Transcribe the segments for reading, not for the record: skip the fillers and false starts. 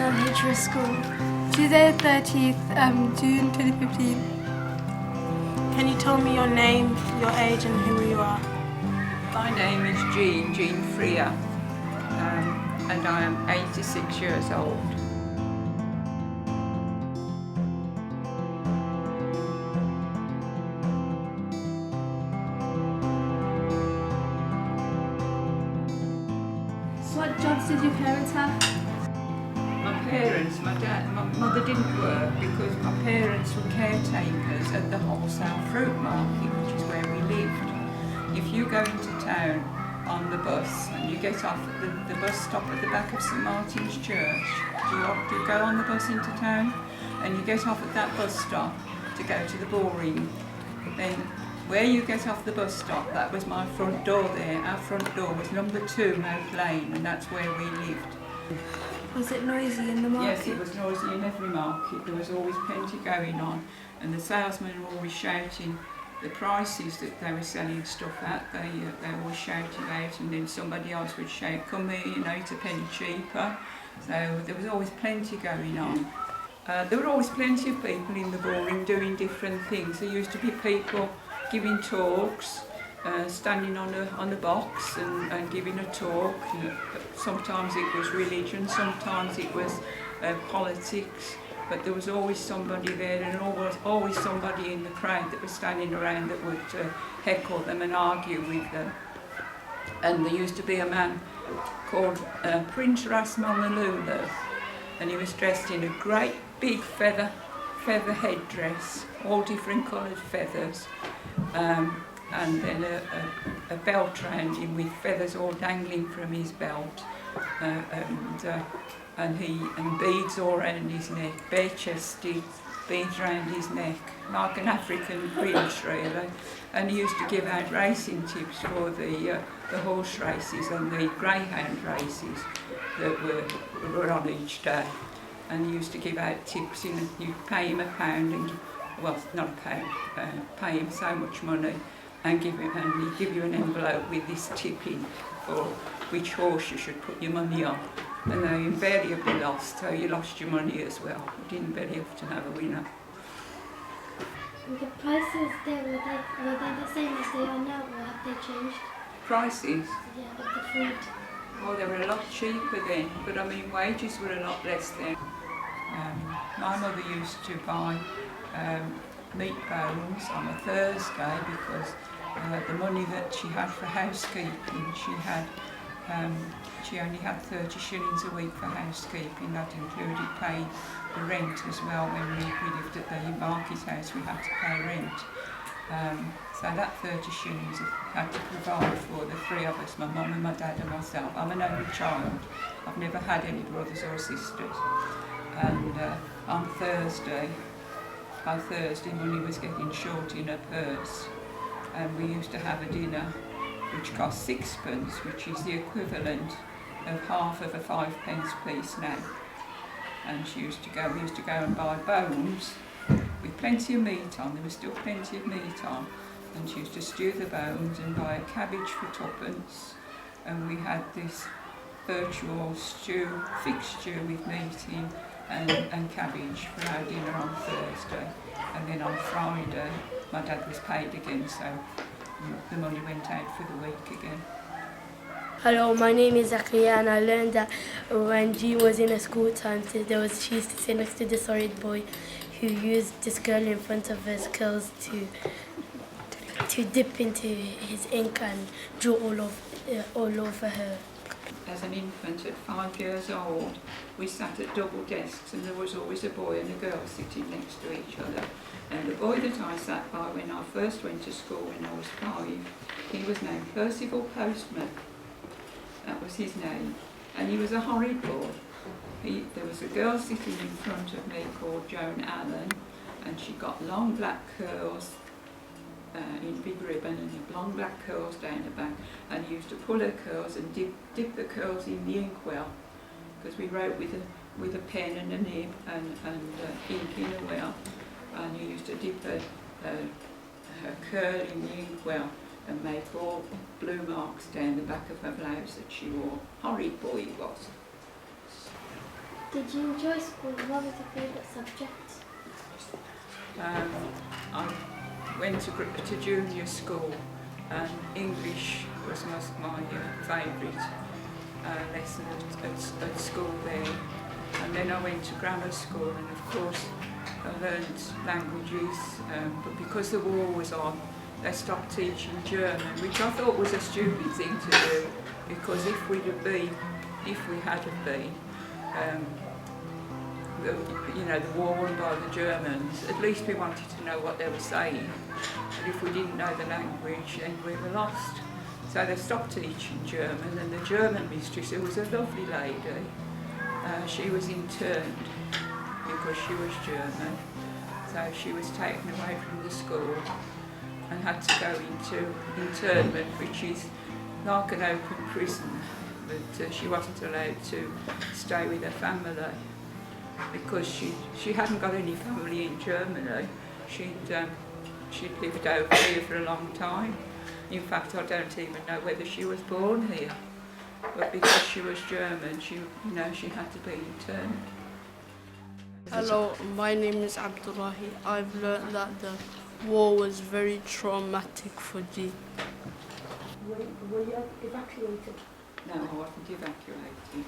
Al-Hijrah School. Tuesday 30th June 2015. Can you tell me your name, your age and who you are? My name is Jean Frier, and I am 86 years old. What jobs did your parents have? My mother didn't work because my parents were caretakers at the wholesale fruit market, which is where we lived. If you go into town on the bus and you get off at the bus stop at the back of St Martin's Church, do you go on the bus into town and you get off at that bus stop to go to the ballroom, then where you get off the bus stop, that was my front door there. Our front door was number 2 Mount Lane, and that's where we lived. Was it noisy in the market? Yes, it was noisy in every market. There was always plenty going on, and the salesmen were always shouting the prices that they were selling stuff at. They always shouted out, and then somebody else would shout, "Come here, you know, it's a penny cheaper." So there was always plenty going on. There were always plenty of people in the ballroom doing different things. There used to be people giving talks, standing on a box and giving a talk. You know, sometimes it was religion, sometimes it was politics, but there was always somebody there, and always somebody in the crowd that was standing around that would heckle them and argue with them. And there used to be a man called Prince Rasmalmalulu, and he was dressed in a great big feather headdress, all different coloured feathers, and then a belt round him with feathers all dangling from his belt, and beads all round his neck, bare-chested, beads round his neck, like an African prince really. And he used to give out racing tips for the horse races and the greyhound races that were on each day. And he used to give out tips, and you'd pay him £1 and not £1, pay him so much money and he'd give you an envelope with this tip in for which horse you should put your money on. And they invariably lost, so you lost your money as well. You didn't very often have a winner. The prices there, were they the same as they are now, or have they changed? Prices? Yeah, of the fruit. Well, they were a lot cheaper then, but I mean wages were a lot less then. My mother used to buy meat bones on a Thursday because the money that she had for housekeeping, she only had 30 shillings a week for housekeeping. That included paying the rent as well. When we lived at the market house, we had to pay rent. So that 30 shillings had to provide for the 3 of us, my mum and my dad and myself. I'm an only child. I've never had any brothers or sisters. And on Thursday, by Thursday money was getting short in her purse. And we used to have a dinner which cost 6p, which is the equivalent of half of a 5p piece now. And we used to go and buy bones with plenty of meat on. There was still plenty of meat on, and she used to stew the bones and buy a cabbage for 2p, and we had this virtual stew, thick stew with meat in and cabbage for our dinner on Thursday. And then on Friday my dad was paid again, so the money went out for the week again. Hello, my name is Zakaria, and I learned that when Jean was in a school time, she used to sit next to this horrid boy who used this girl in front of his curls to dip into his ink and draw all over her. As an infant at 5 years old, we sat at double desks, and there was always a boy and a girl sitting next to each other. And the boy that I sat by when I first went to school when I was 5, he was named Percival Postman. That was his name. And he was a horrid boy. There was a girl sitting in front of me called Joan Allen, and she got long black curls in big ribbon and long black curls down the back, and he used to pull her curls and dip the curls in the inkwell, because we wrote with a pen and a nib and ink in a well, and he used to dip her curl in the inkwell and make all blue marks down the back of her blouse that she wore. Horrid boy he was. Did you enjoy school? What was your favourite subject? I went to junior school, and English was my favourite lesson at school there. And then I went to grammar school, and of course I learned languages, but because the war was on, they stopped teaching German, which I thought was a stupid thing to do, because if we had been, the war won by the Germans, at least we wanted to know what they were saying. But if we didn't know the language, then we were lost. So they stopped teaching German, and the German mistress, who was a lovely lady, she was interned because she was German. So she was taken away from the school and had to go into internment, which is like an open prison, but she wasn't allowed to stay with her family because she hadn't got any family in Germany. She'd lived over here for a long time. In fact, I don't even know whether she was born here, but because she was German, she had to be interned. Hello, my name is Abdullahi. I've learned that the war was very traumatic for G. Were you evacuated? No, I wasn't evacuated.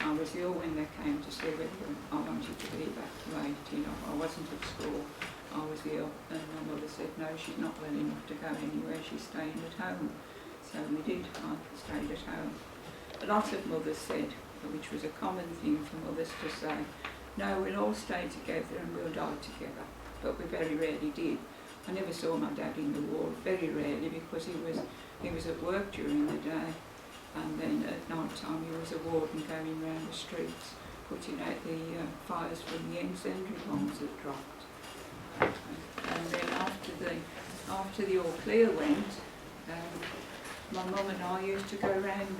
I was ill when they came to see whether I wanted to be evacuated. I wasn't at school, I was ill, and my mother said no, she's not well enough to go anywhere, she's staying at home. So we did, I stayed at home. A lot of mothers said, which was a common thing for mothers to say, no, we'll all stay together and we'll die together. But we very rarely did. I never saw my dad in the war, very rarely, because he was at work during the day, and then at night time he was a warden going around the streets putting out the fires from the incendiary bombs that dropped. And then after the all clear went, my mum and I used to go around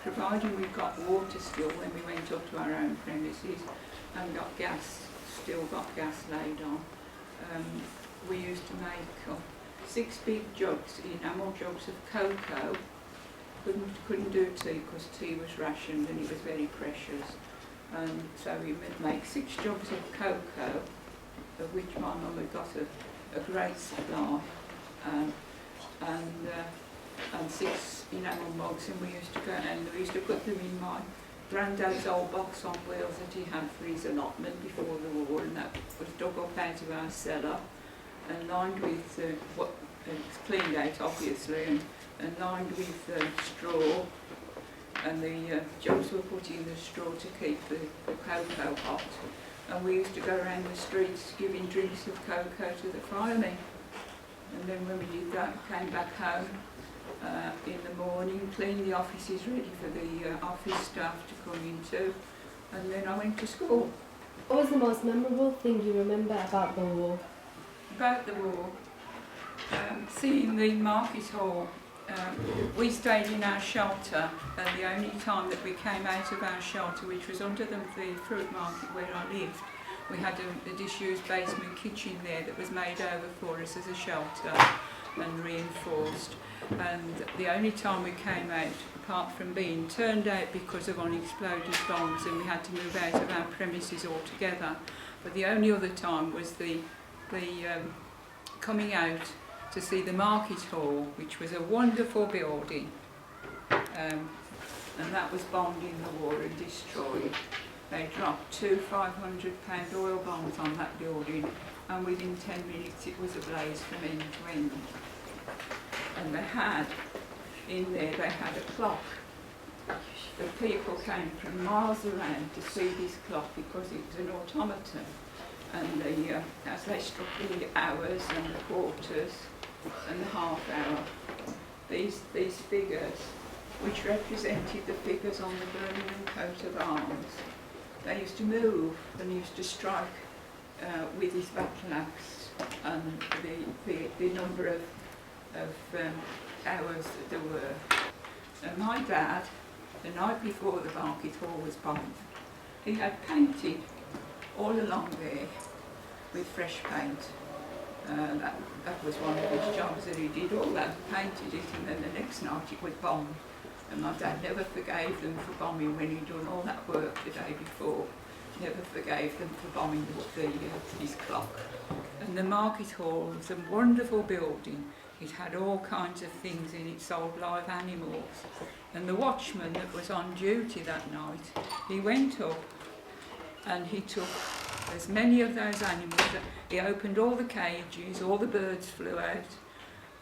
providing we got water still when we went up to our own premises and still got gas laid on. We used to make 6 big jugs, enamel jugs of cocoa. Couldn't do tea because tea was rationed and it was very precious. And so we would make 6 jugs of cocoa, of which my mum had got a great supply, and 6 enamel mugs, and we used to go and we used to put them in my granddad's old box on wheels that he had for his allotment before the war, and that was dug up out of our cellar and lined with it's cleaned out obviously, and lined with straw, and the jugs were put in the straw to keep the cocoa hot, and we used to go around the streets giving drinks of cocoa to the firemen. And then when we did that, came back home in the morning, cleaned the offices ready for the office staff to come into, and then I went to school. What was the most memorable thing you remember about the war? About the war, seeing the market hall. We stayed in our shelter, and the only time that we came out of our shelter, which was under the fruit market where I lived, we had a disused basement kitchen there that was made over for us as a shelter and reinforced. And the only time we came out, apart from being turned out because of unexploded bombs and we had to move out of our premises altogether, but the only other time was the coming out to see the market hall, which was a wonderful building, and that was bombed in the war and destroyed. They dropped 2 500-pound oil bombs on that building, and within 10 minutes it was ablaze from end to end. And they had a clock. The people came from miles around to see this clock because it was an automaton, and as they struck the hours and the quarters and the half hour, these figures, which represented the figures on the Birmingham coat of arms, they used to move and used to strike with his battle axe, and the number of hours that there were. And my dad, the night before the market hall was bombed, he had painted all along there with fresh paint. That was one of his jobs that he did, all that, painted it, and then the next night it was bombed. And my dad never forgave them for bombing when he'd done all that work the day before. Never forgave them for bombing his clock. And the market hall was a wonderful building. It had all kinds of things in it, sold live animals. And the watchman that was on duty that night, he went up and he took as many of those animals. He opened all the cages, all the birds flew out.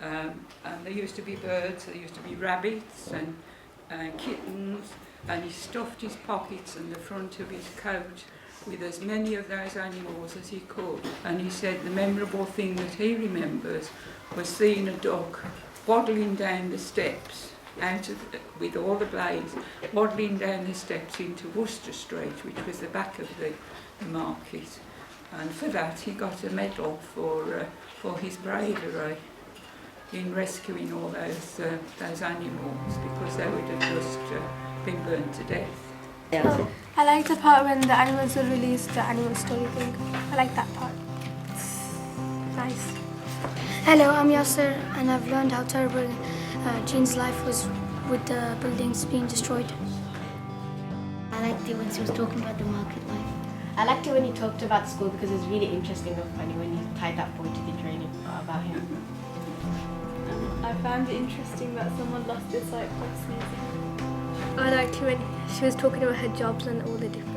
And there used to be birds, there used to be rabbits and kittens, and he stuffed his pockets and the front of his coat with as many of those animals as he could. And he said the memorable thing that he remembers was seeing a dog waddling down the steps with all the blades, waddling down the steps into Worcester Street, which was the back of the market. And for that he got a medal for his bravery in rescuing all those animals, because they would have just been burnt to death. Oh, I like the part when the animals were released, the animal story thing. I like that part. It's nice. Hello, I'm Yasser, and I've learned how terrible Jean's life was with the buildings being destroyed. I liked it when she was talking about the market life. I liked it when he talked about school because it was really interesting and funny when he tied that boy to the train and thought about him. I found it interesting that someone lost their sight by sneezing. I liked it when she was talking about her jobs and all the different